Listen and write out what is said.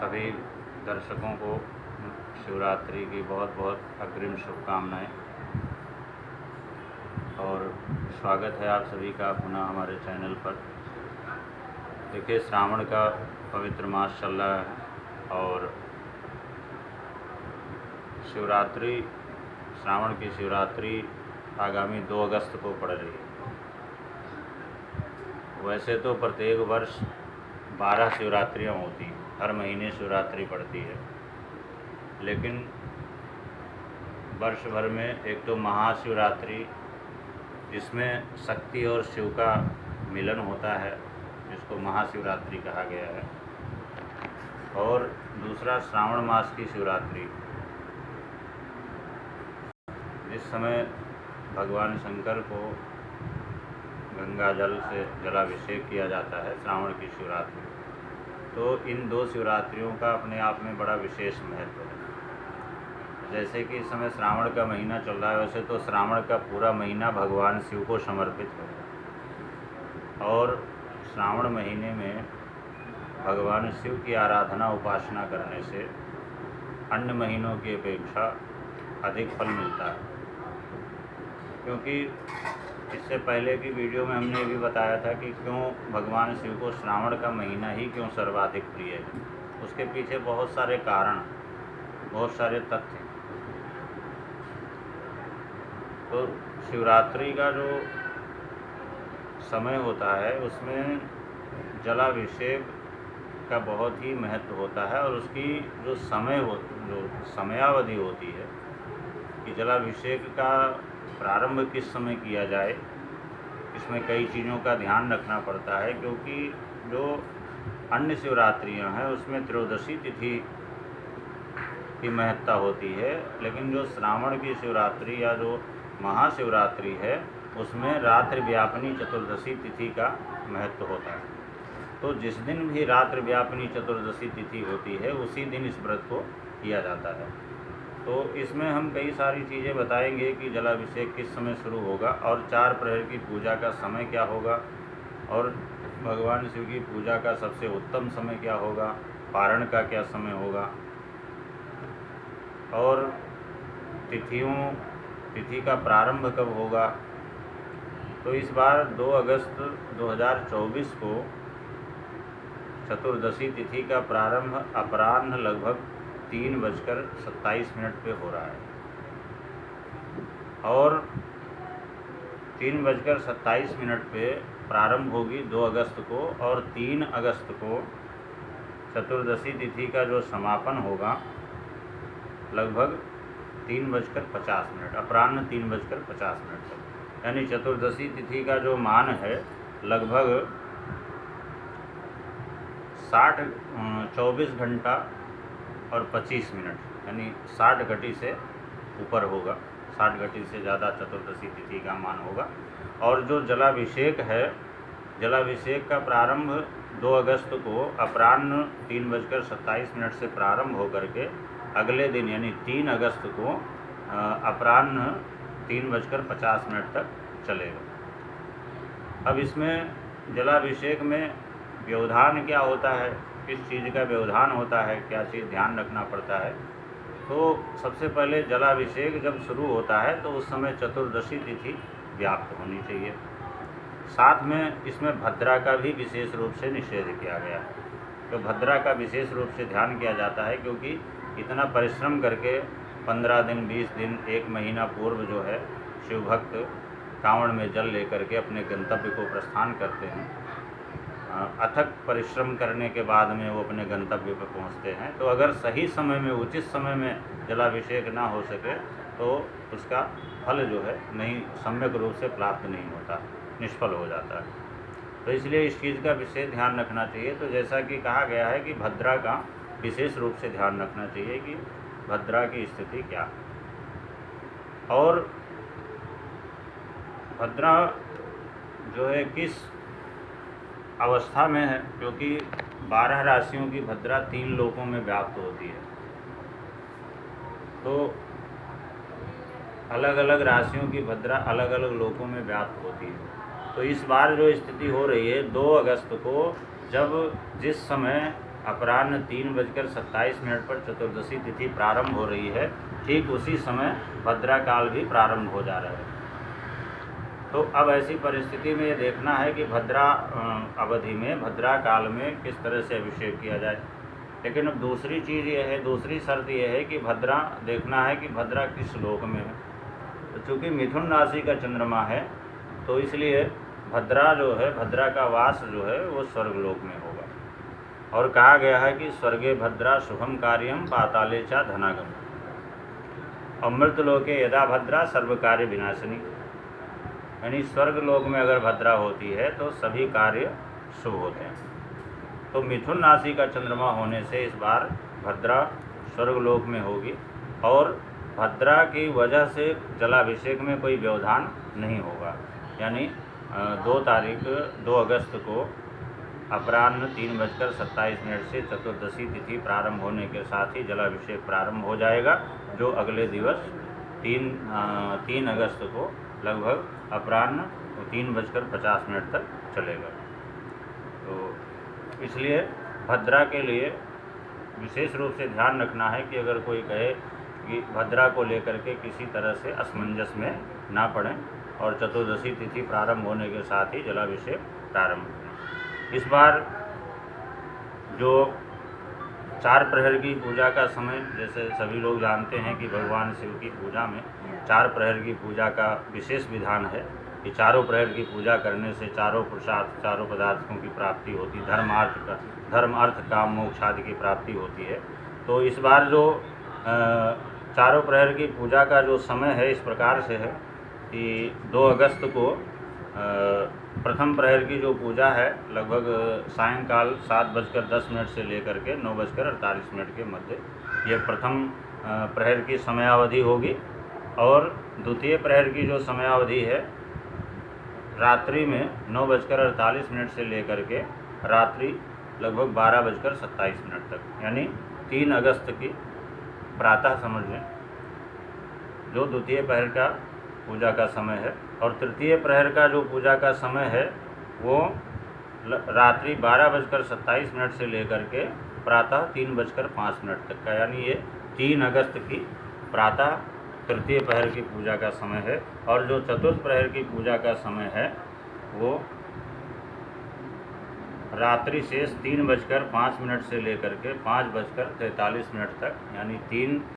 सभी दर्शकों को शिवरात्रि की बहुत बहुत अग्रिम शुभकामनाएं और स्वागत है आप सभी का पुनः हमारे चैनल पर। देखिए, श्रावण का पवित्र मास चल रहा है और शिवरात्रि, श्रावण की शिवरात्रि आगामी 2 अगस्त को पड़ रही है। वैसे तो प्रत्येक वर्ष 12 शिवरात्रियाँ होती हैं, हर महीने शिवरात्रि पड़ती है, लेकिन वर्ष भर में एक तो महाशिवरात्रि, जिसमें शक्ति और शिव का मिलन होता है, जिसको महाशिवरात्रि कहा गया है, और दूसरा श्रावण मास की शिवरात्रि, जिस समय भगवान शंकर को गंगा जल से जलाभिषेक किया जाता है, श्रावण की शिवरात्रि। तो इन 2 शिवरात्रियों का अपने आप में बड़ा विशेष महत्व है। जैसे कि इस समय श्रावण का महीना चल रहा है, वैसे तो श्रावण का पूरा महीना भगवान शिव को समर्पित है और श्रावण महीने में भगवान शिव की आराधना उपासना करने से अन्य महीनों की अपेक्षा अधिक फल मिलता है। क्योंकि इससे पहले की वीडियो में हमने भी बताया था कि क्यों भगवान शिव को श्रावण का महीना ही क्यों सर्वाधिक प्रिय है। उसके पीछे बहुत सारे कारण, बहुत सारे तथ्य। तो शिवरात्रि का जो समय होता है उसमें जलाभिषेक का बहुत ही महत्व होता है और उसकी जो समयावधि होती है कि जलाभिषेक का प्रारंभ किस समय किया जाए, इसमें कई चीज़ों का ध्यान रखना पड़ता है। क्योंकि जो अन्य शिवरात्रियां हैं उसमें त्रयोदशी तिथि की महत्ता होती है, लेकिन जो श्रावण की शिवरात्रि या जो महाशिवरात्रि है उसमें रात्रि व्यापिनी चतुर्दशी तिथि का महत्व होता है। तो जिस दिन भी रात्रि व्यापिनी चतुर्दशी तिथि होती है उसी दिन इस व्रत को किया जाता है। तो इसमें हम कई सारी चीज़ें बताएंगे कि जलाभिषेक किस समय शुरू होगा और 4 प्रहर की पूजा का समय क्या होगा और भगवान शिव की पूजा का सबसे उत्तम समय क्या होगा, पारण का क्या समय होगा और तिथि का प्रारंभ कब होगा। तो इस बार 2 अगस्त 2024 को चतुर्दशी तिथि का प्रारंभ अपराह्न लगभग 3:27 पे हो रहा है और 3:27 पे प्रारंभ होगी 2 अगस्त को और 3 अगस्त को चतुर्दशी तिथि का जो समापन होगा लगभग 3:50 अपराह्न 3:50 तक। यानी चतुर्दशी तिथि का जो मान है लगभग 24 घंटा और 25 मिनट, यानी 60 घटी से ऊपर होगा, 60 घटी से ज़्यादा चतुर्दशी तिथि का मान होगा। और जो जलाभिषेक है, जलाभिषेक का प्रारंभ 2 अगस्त को अपराह्न 3:27 से प्रारंभ होकर के अगले दिन यानी 3 अगस्त को अपराह्न 3:50 तक चलेगा। अब इसमें जलाभिषेक में व्यवधान क्या होता है, किस चीज़ का व्यवधान होता है, क्या चीज़ ध्यान रखना पड़ता है। तो सबसे पहले जलाभिषेक जब शुरू होता है तो उस समय चतुर्दशी तिथि व्याप्त होनी चाहिए। साथ में इसमें भद्रा का भी विशेष रूप से निषेध किया गया है। तो भद्रा का विशेष रूप से ध्यान किया जाता है क्योंकि इतना परिश्रम करके 15 दिन 20 दिन 1 महीना पूर्व जो है शिव भक्त कांवड़ में जल लेकर के अपने गंतव्य को प्रस्थान करते हैं। अथक परिश्रम करने के बाद में वो अपने गंतव्य पर पहुंचते हैं। तो अगर सही समय में, उचित समय में जलाभिषेक ना हो सके तो उसका फल जो है नहीं सम्यक रूप से प्राप्त नहीं होता, निष्फल हो जाता है। तो इसलिए इस चीज़ का विशेष ध्यान रखना चाहिए। तो जैसा कि कहा गया है कि भद्रा का विशेष रूप से ध्यान रखना चाहिए कि भद्रा की स्थिति क्या है और भद्रा जो है किस अवस्था में है। क्योंकि 12 राशियों की भद्रा 3 लोकों में व्याप्त होती है। तो अलग अलग राशियों की भद्रा अलग अलग लोकों में व्याप्त होती है। तो इस बार जो स्थिति हो रही है 2 अगस्त को, जब जिस समय अपराह्न 3:27 पर चतुर्दशी तिथि प्रारंभ हो रही है, ठीक उसी समय भद्रा काल भी प्रारंभ हो जा रहा है। तो अब ऐसी परिस्थिति में ये देखना है कि भद्रा अवधि में, भद्रा काल में किस तरह से अभिषेक किया जाए। लेकिन अब दूसरी चीज़ ये है, दूसरी शर्त ये है कि भद्रा देखना है कि भद्रा किस लोक में है। तो चूँकि मिथुन राशि का चंद्रमा है, तो इसलिए भद्रा जो है, भद्रा का वास जो है वो स्वर्गलोक में होगा। और कहा गया है कि स्वर्गे भद्रा शुभम कार्यम पाताले चा धनागम, अमृतलोके यदा भद्रा सर्व कार्य विनाशिनी। यानी स्वर्गलोक में अगर भद्रा होती है तो सभी कार्य शुभ होते हैं। तो मिथुन राशि का चंद्रमा होने से इस बार भद्रा स्वर्गलोक में होगी, और भद्रा की वजह से जलाभिषेक में कोई व्यवधान नहीं होगा। यानी 2 अगस्त को अपराह्न 3:27 से चतुर्दशी तिथि प्रारंभ होने के साथ ही जलाभिषेक प्रारंभ हो जाएगा, जो अगले दिवस 3 अगस्त को लगभग अपराह्न 3:50 तक चलेगा। तो इसलिए भद्रा के लिए विशेष रूप से ध्यान रखना है कि अगर कोई कहे कि भद्रा को लेकर के किसी तरह से असमंजस में ना पड़ें, और चतुर्दशी तिथि प्रारंभ होने के साथ ही जलाभिषेक प्रारंभ करें। इस बार जो 4 प्रहर की पूजा का समय, जैसे सभी लोग जानते हैं कि भगवान शिव की पूजा में 4 प्रहर की पूजा का विशेष विधान है कि चारों प्रहर की पूजा करने से चारों पुरुषार्थ, चारों पदार्थों की प्राप्ति होती, धर्म अर्थ काम मोक्ष आदि की प्राप्ति होती है। तो इस बार जो चारों प्रहर की पूजा का जो समय है इस प्रकार से है कि 2 अगस्त को प्रथम प्रहर की जो पूजा है लगभग सायंकाल 7:10 से लेकर के 9:48 के मध्य ये प्रथम प्रहर की समयावधि होगी, और द्वितीय प्रहर की जो समयावधि है रात्रि में 9:48 से लेकर के रात्रि लगभग 12:27 तक, यानी 3 अगस्त की प्रातः समझ लें जो द्वितीय प्रहर का पूजा का समय है, और तृतीय प्रहर का जो पूजा का समय है वो रात्रि 12:27 से लेकर के प्रातः 3:05 तक का, यानी ये 3 अगस्त की प्रातः तृतीय प्रहर की पूजा का समय है। और जो चतुर्थ प्रहर की पूजा का समय है वो रात्रि शेष 3:05 से लेकर के 5:43 तक, यानी 3